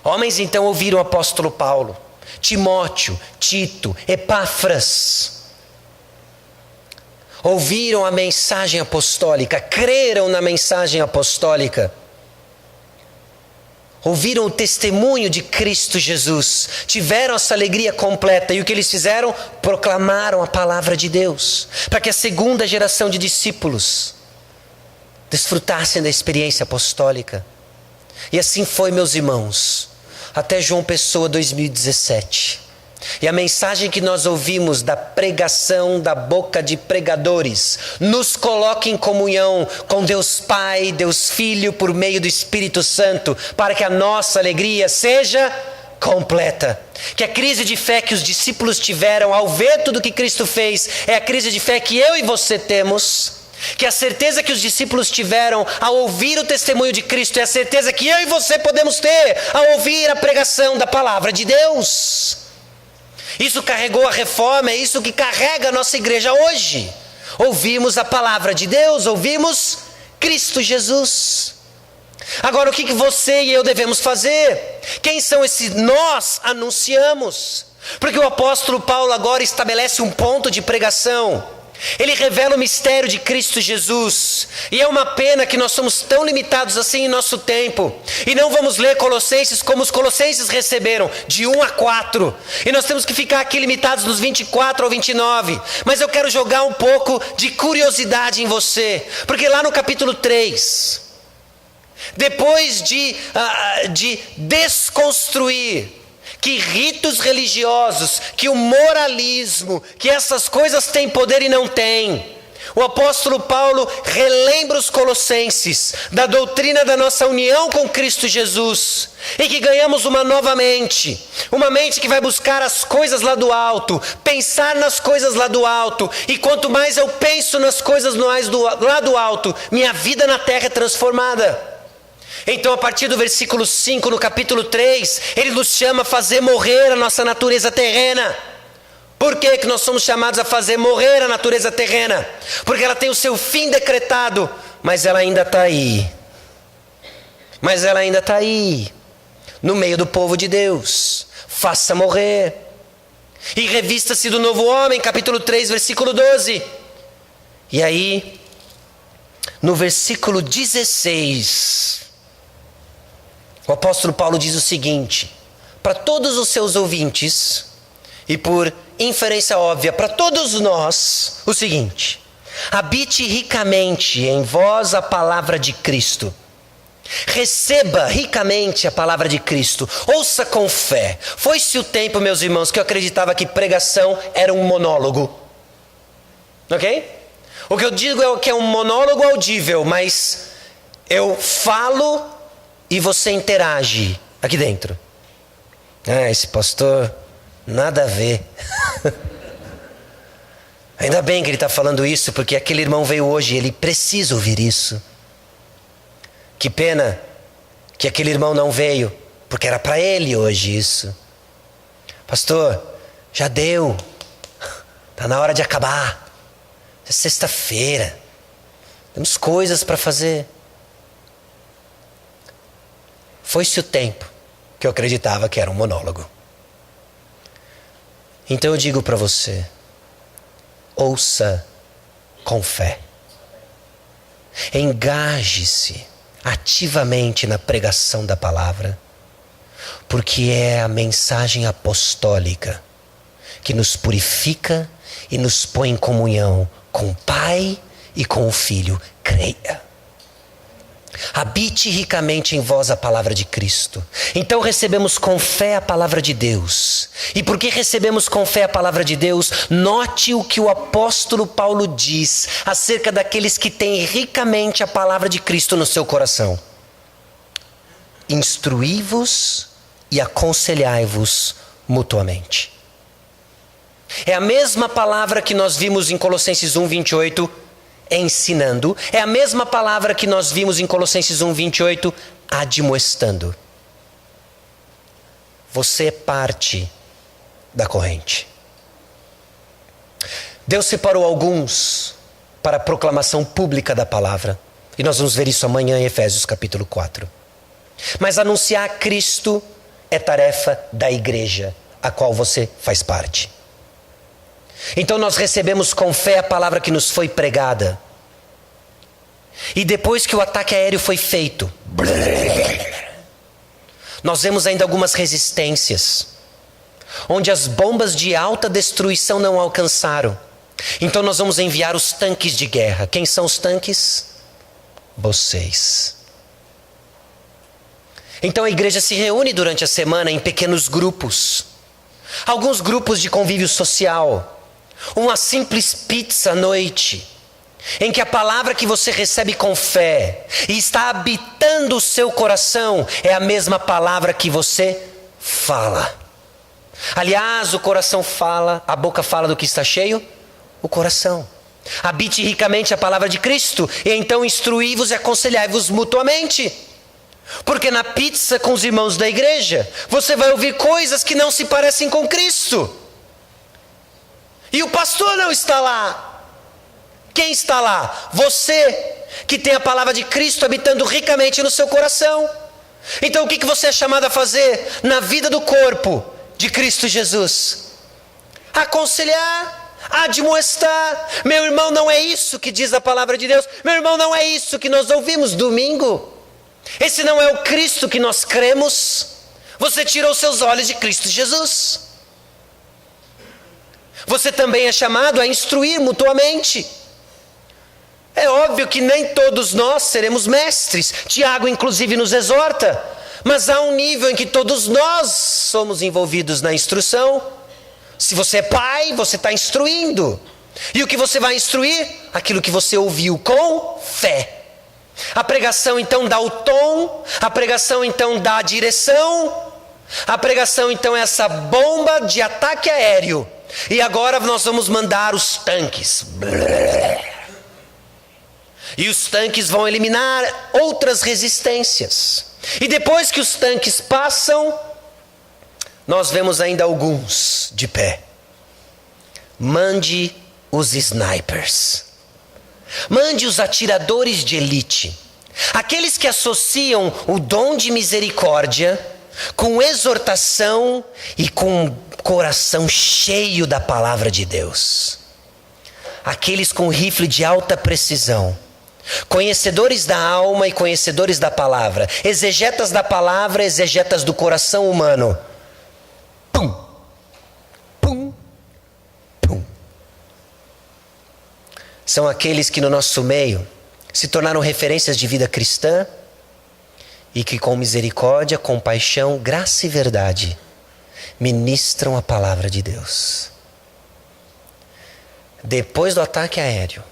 Homens então ouviram o apóstolo Paulo, Timóteo, Tito, Epáfras. Ouviram a mensagem apostólica, creram na mensagem apostólica. Ouviram o testemunho de Cristo Jesus, tiveram essa alegria completa. E o que eles fizeram? Proclamaram a palavra de Deus, para que a segunda geração de discípulos desfrutassem da experiência apostólica. E assim foi, meus irmãos, até João Pessoa 2017. E a mensagem que nós ouvimos da pregação da boca de pregadores nos coloca em comunhão com Deus Pai, Deus Filho, por meio do Espírito Santo, para que a nossa alegria seja completa. Que a crise de fé que os discípulos tiveram ao ver tudo que Cristo fez é a crise de fé que eu e você temos. Que a certeza que os discípulos tiveram ao ouvir o testemunho de Cristo é a certeza que eu e você podemos ter ao ouvir a pregação da palavra de Deus. Isso carregou a reforma, é isso que carrega a nossa igreja hoje. Ouvimos a palavra de Deus, ouvimos Cristo Jesus. Agora, o que você e eu devemos fazer? Quem são esses nós anunciamos? Porque o apóstolo Paulo agora estabelece um ponto de pregação. Ele revela o mistério de Cristo Jesus. E é uma pena que nós somos tão limitados assim em nosso tempo. E não vamos ler Colossenses como os colossenses receberam, de 1 a 4. E nós temos que ficar aqui limitados nos 24 ao 29. Mas eu quero jogar um pouco de curiosidade em você. Porque lá no capítulo 3, depois de desconstruir que ritos religiosos, que o moralismo, que essas coisas têm poder e não têm, o apóstolo Paulo relembra os colossenses da doutrina da nossa união com Cristo Jesus, e que ganhamos uma nova mente, uma mente que vai buscar as coisas lá do alto, pensar nas coisas lá do alto, e quanto mais eu penso nas coisas lá do alto, minha vida na terra é transformada. Então, a partir do versículo 5, no capítulo 3, ele nos chama a fazer morrer a nossa natureza terrena. Por que que nós somos chamados a fazer morrer a natureza terrena? Porque ela tem o seu fim decretado, mas ela ainda está aí. Mas ela ainda está aí, no meio do povo de Deus. Faça morrer. E revista-se do novo homem, capítulo 3, versículo 12. E aí, no versículo 16, o apóstolo Paulo diz o seguinte, para todos os seus ouvintes, e por inferência óbvia para todos nós, o seguinte: habite ricamente em vós a palavra de Cristo. Receba ricamente a palavra de Cristo. Ouça com fé. Foi-se o tempo, meus irmãos, que eu acreditava que pregação era um monólogo. Ok? O que eu digo é que é um monólogo audível, mas eu falo e você interage aqui dentro. Ah, esse pastor, nada a ver. Ainda bem que ele está falando isso, porque aquele irmão veio hoje e ele precisa ouvir isso. Que pena que aquele irmão não veio, porque era para ele hoje isso. Pastor, já deu. Está na hora de acabar. É sexta-feira. Temos coisas para fazer. Foi-se o tempo que eu acreditava que era um monólogo. Então eu digo para você, ouça com fé. Engaje-se ativamente na pregação da palavra, porque é a mensagem apostólica que nos purifica e nos põe em comunhão com o Pai e com o Filho. Creia. Habite ricamente em vós a palavra de Cristo. Então recebemos com fé a palavra de Deus. E porque recebemos com fé a palavra de Deus, note o que o apóstolo Paulo diz acerca daqueles que têm ricamente a palavra de Cristo no seu coração. Instruí-vos e aconselhai-vos mutuamente. É a mesma palavra que nós vimos em Colossenses 1:28, ensinando. É a mesma palavra que nós vimos em Colossenses 1:28, admoestando. Você é parte da corrente. Deus separou alguns para a proclamação pública da palavra. E nós vamos ver isso amanhã em Efésios capítulo 4. Mas anunciar Cristo é tarefa da igreja, a qual você faz parte. Então nós recebemos com fé a palavra que nos foi pregada. E depois que o ataque aéreo foi feito, nós vemos ainda algumas resistências, onde as bombas de alta destruição não alcançaram. Então nós vamos enviar os tanques de guerra. Quem são os tanques? Vocês. Então a igreja se reúne durante a semana em pequenos grupos. Alguns grupos de convívio social. Uma simples pizza à noite, em que a palavra que você recebe com fé e está habitando o seu coração é a mesma palavra que você fala. Aliás, o coração fala, a boca fala do que está cheio, o coração. Habite ricamente a palavra de Cristo e então instruí-vos e aconselhai-vos mutuamente. Porque na pizza com os irmãos da igreja, você vai ouvir coisas que não se parecem com Cristo. E o pastor não está lá. Quem está lá? Você, que tem a palavra de Cristo habitando ricamente no seu coração. Então o que você é chamado a fazer na vida do corpo de Cristo Jesus? Aconselhar, admoestar. Meu irmão, não é isso que diz a palavra de Deus. Meu irmão, não é isso que nós ouvimos domingo. Esse não é o Cristo que nós cremos. Você tirou seus olhos de Cristo Jesus. Você também é chamado a instruir mutuamente. É óbvio que nem todos nós seremos mestres. Tiago inclusive nos exorta. Mas há um nível em que todos nós somos envolvidos na instrução. Se você é pai, você está instruindo. E o que você vai instruir? Aquilo que você ouviu com fé. A pregação então dá o tom. A pregação então dá a direção. A pregação então é essa bomba de ataque aéreo. E agora nós vamos mandar os tanques. E os tanques vão eliminar outras resistências. E depois que os tanques passam, nós vemos ainda alguns de pé. mande os snipers. Mande os atiradores de elite. Aqueles que associam o dom de misericórdia com exortação e com coração cheio da palavra de Deus. Aqueles com rifle de alta precisão. Conhecedores da alma e conhecedores da palavra. Exegetas da palavra, exegetas do coração humano. Pum, pum, pum. São aqueles que no nosso meio se tornaram referências de vida cristã e que com misericórdia, compaixão, graça e verdade ministram a palavra de Deus. Depois do ataque aéreo,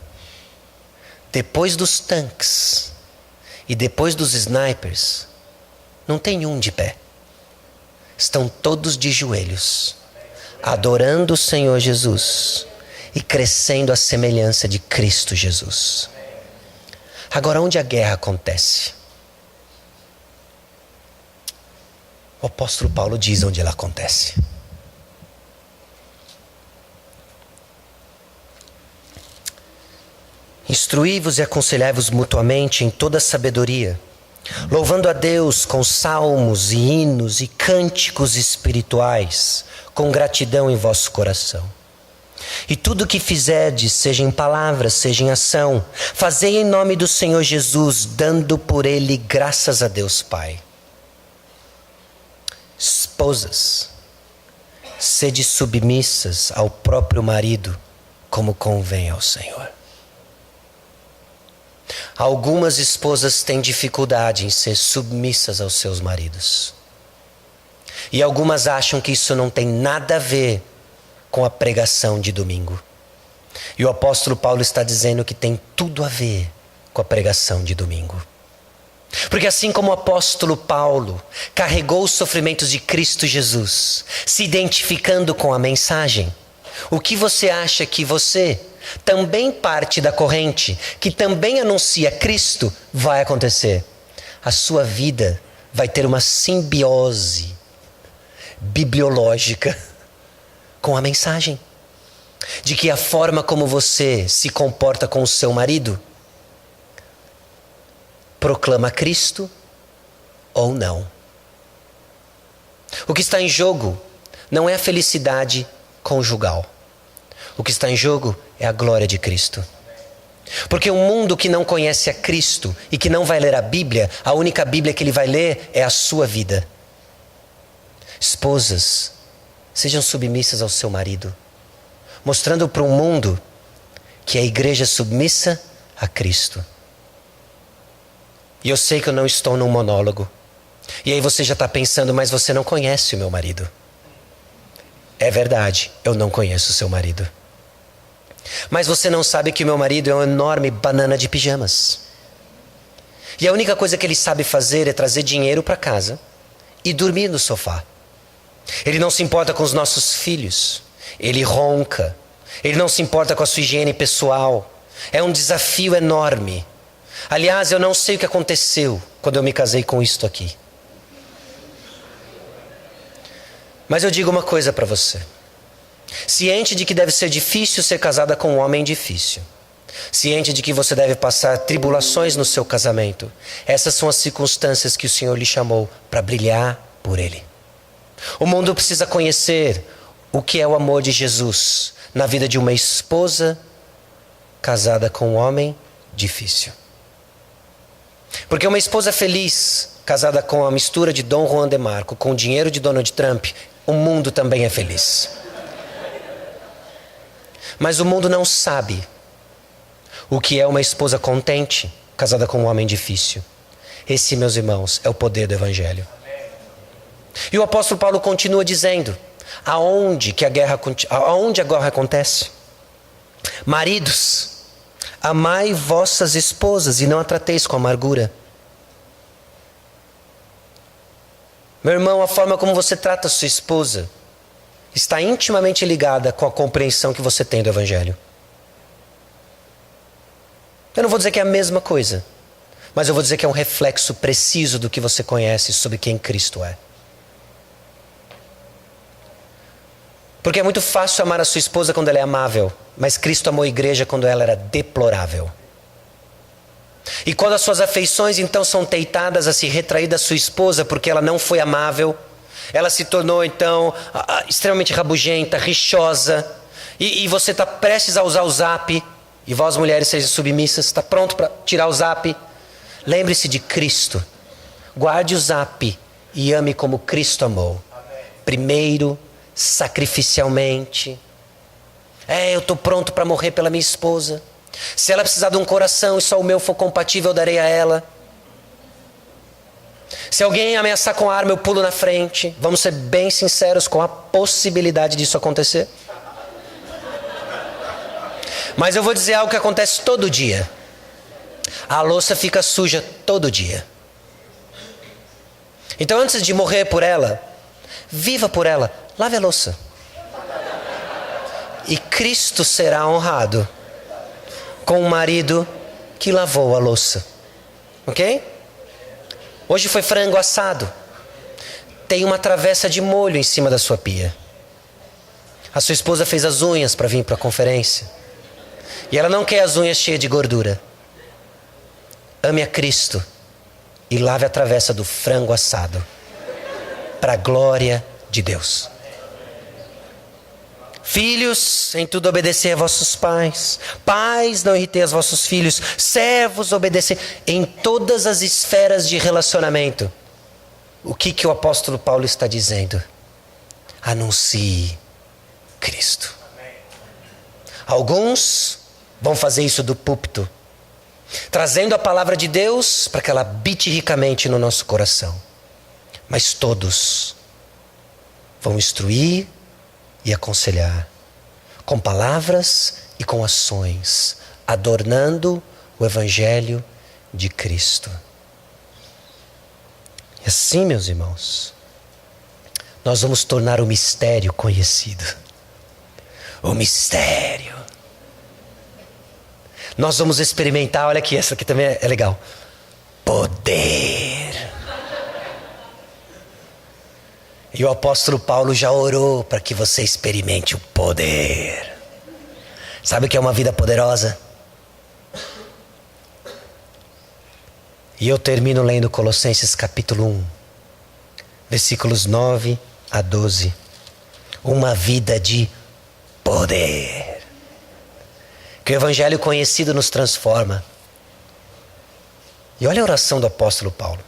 depois dos tanques e depois dos snipers, não tem um de pé. Estão todos de joelhos, adorando o Senhor Jesus e crescendo à semelhança de Cristo Jesus. Agora, onde a guerra acontece? O apóstolo Paulo diz onde ela acontece. Instruí-vos e aconselhai-vos mutuamente em toda sabedoria, louvando a Deus com salmos e hinos e cânticos espirituais, com gratidão em vosso coração. E tudo o que fizerdes, seja em palavra, seja em ação, fazei em nome do Senhor Jesus, dando por ele graças a Deus Pai. Esposas, sede submissas ao próprio marido, como convém ao Senhor. Algumas esposas têm dificuldade em ser submissas aos seus maridos. E algumas acham que isso não tem nada a ver com a pregação de domingo. E o apóstolo Paulo está dizendo que tem tudo a ver com a pregação de domingo. Porque assim como o apóstolo Paulo carregou os sofrimentos de Cristo Jesus, se identificando com a mensagem, o que você acha que você, também parte da corrente, que também anuncia Cristo, vai acontecer? A sua vida vai ter uma simbiose bibliológica com a mensagem. De que a forma como você se comporta com o seu marido proclama Cristo ou não. O que está em jogo não é a felicidade conjugal. O que está em jogo é a glória de Cristo. Porque um mundo que não conhece a Cristo e que não vai ler a Bíblia, a única Bíblia que ele vai ler é a sua vida. Esposas, sejam submissas ao seu marido, mostrando para o mundo que a igreja é submissa a Cristo. E eu sei que eu não estou num monólogo. E aí você já está pensando, mas você não conhece o meu marido. É verdade, eu não conheço o seu marido. Mas você não sabe que o meu marido é uma enorme banana de pijamas. E a única coisa que ele sabe fazer é trazer dinheiro para casa e dormir no sofá. Ele não se importa com os nossos filhos. Ele ronca. Ele não se importa com a sua higiene pessoal. É um desafio enorme. Aliás, eu não sei o que aconteceu quando eu me casei com isto aqui. Mas eu digo uma coisa para você. Ciente de que deve ser difícil ser casada com um homem difícil. Ciente de que você deve passar tribulações no seu casamento. Essas são as circunstâncias que o Senhor lhe chamou para brilhar por Ele. O mundo precisa conhecer o que é o amor de Jesus na vida de uma esposa casada com um homem difícil. Porque uma esposa feliz, casada com a mistura de Dom Juan de Marco, com o dinheiro de Donald Trump, o mundo também é feliz. Mas o mundo não sabe o que é uma esposa contente, casada com um homem difícil. Esse, meus irmãos, é o poder do Evangelho. E o apóstolo Paulo continua dizendo, aonde a guerra acontece? Maridos, amai vossas esposas e não a trateis com amargura. Meu irmão, a forma como você trata a sua esposa está intimamente ligada com a compreensão que você tem do Evangelho. Eu não vou dizer que é a mesma coisa, mas eu vou dizer que é um reflexo preciso do que você conhece sobre quem Cristo é. Porque é muito fácil amar a sua esposa quando ela é amável, mas Cristo amou a igreja quando ela era deplorável. E quando as suas afeições então são tentadas a se retrair da sua esposa porque ela não foi amável, ela se tornou então extremamente rabugenta, rixosa, e você está prestes a usar o zap, e vós mulheres sejam submissas, está pronto para tirar o zap. Lembre-se de Cristo, guarde o zap e ame como Cristo amou. Primeiro, sacrificialmente. Eu estou pronto para morrer pela minha esposa. Se ela precisar de um coração e só o meu for compatível, eu darei a ela. Se alguém ameaçar com arma, eu pulo na frente. Vamos ser bem sinceros com a possibilidade disso acontecer. Mas eu vou dizer algo que acontece todo dia. A louça fica suja todo dia. Então, antes de morrer por ela, viva por ela, lave a louça. E Cristo será honrado com um marido que lavou a louça. Ok? Hoje foi frango assado. Tem uma travessa de molho em cima da sua pia. A sua esposa fez as unhas para vir para a conferência. E ela não quer as unhas cheias de gordura. Ame a Cristo e lave a travessa do frango assado, para a glória de Deus. Filhos, em tudo obedecei a vossos pais. Pais, não irritei os vossos filhos. Servos, obedecei. Em todas as esferas de relacionamento. O que o apóstolo Paulo está dizendo? Anuncie Cristo. Alguns vão fazer isso do púlpito, trazendo a palavra de Deus para que ela habite ricamente no nosso coração. Mas todos vão instruir e aconselhar, com palavras e com ações, adornando o Evangelho de Cristo. E assim, meus irmãos, nós vamos tornar o mistério conhecido. O mistério. Nós vamos experimentar, olha aqui, essa aqui também é legal. Poder. E o apóstolo Paulo já orou para que você experimente o poder. Sabe o que é uma vida poderosa? E eu termino lendo Colossenses capítulo 1, versículos 9 a 12. Uma vida de poder. Que o Evangelho conhecido nos transforma. E olha a oração do apóstolo Paulo.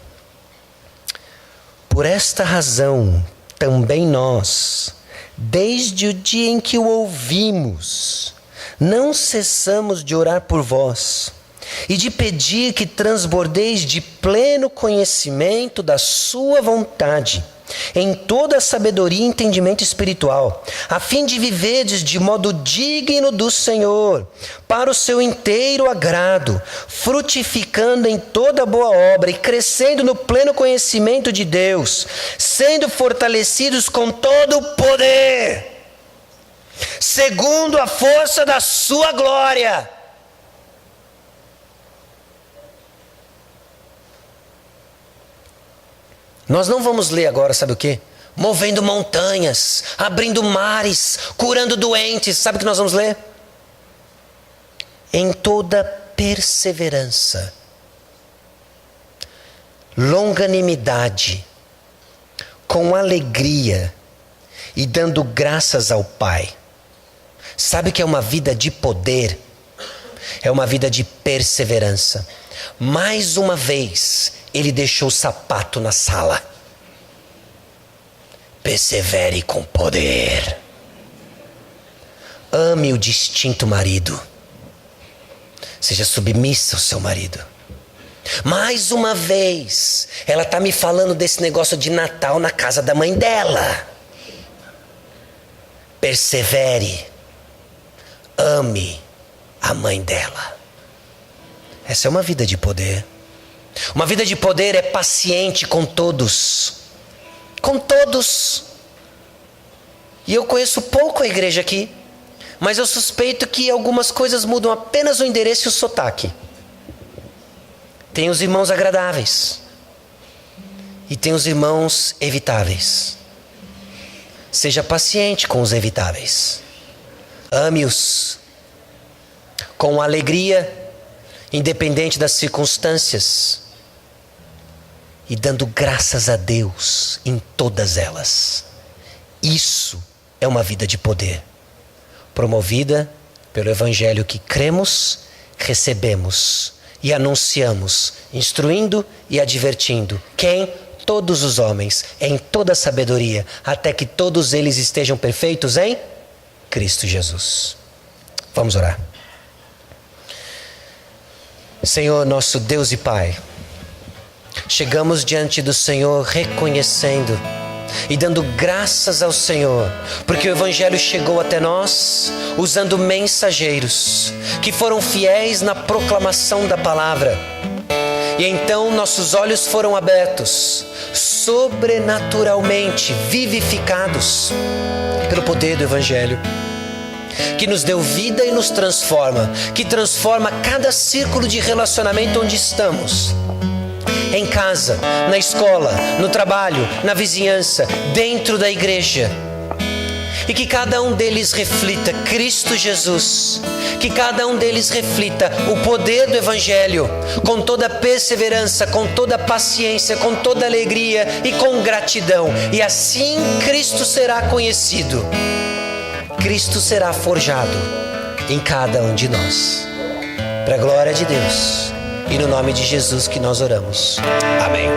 Por esta razão, também nós, desde o dia em que o ouvimos, não cessamos de orar por vós e de pedir que transbordeis de pleno conhecimento da sua vontade, em toda a sabedoria e entendimento espiritual, a fim de viverdes de modo digno do Senhor, para o seu inteiro agrado, frutificando em toda boa obra e crescendo no pleno conhecimento de Deus, sendo fortalecidos com todo o poder, segundo a força da sua glória. Nós não vamos ler agora, sabe o quê? Movendo montanhas, abrindo mares, curando doentes. Sabe o que nós vamos ler? Em toda perseverança, longanimidade, com alegria e dando graças ao Pai. Sabe o que é uma vida de poder? É uma vida de perseverança. Mais uma vez, ele deixou o sapato na sala. Persevere com poder. Ame o distinto marido. Seja submissa ao seu marido. Mais uma vez, ela está me falando desse negócio de Natal na casa da mãe dela. Persevere. Ame a mãe dela. Essa é uma vida de poder. Uma vida de poder é paciente com todos. Com todos. E eu conheço pouco a igreja aqui, mas eu suspeito que algumas coisas mudam apenas o endereço e o sotaque. Tem os irmãos agradáveis. E tem os irmãos evitáveis. Seja paciente com os evitáveis. Ame-os com alegria, independente das circunstâncias, e dando graças a Deus em todas elas. Isso é uma vida de poder, promovida pelo Evangelho que cremos, recebemos e anunciamos, instruindo e advertindo quem? Todos os homens, em toda sabedoria, até que todos eles estejam perfeitos em Cristo Jesus. Vamos orar. Senhor, nosso Deus e Pai, chegamos diante do Senhor reconhecendo e dando graças ao Senhor, porque o Evangelho chegou até nós usando mensageiros que foram fiéis na proclamação da palavra. E então nossos olhos foram abertos, sobrenaturalmente vivificados pelo poder do Evangelho, que nos deu vida e nos transforma, que transforma cada círculo de relacionamento onde estamos. Em casa, na escola, no trabalho, na vizinhança, dentro da igreja. E que cada um deles reflita Cristo Jesus. Que cada um deles reflita o poder do Evangelho, com toda perseverança, com toda paciência, com toda alegria e com gratidão. E assim Cristo será conhecido. Cristo será forjado em cada um de nós. Para a glória de Deus. E no nome de Jesus que nós oramos. Amém.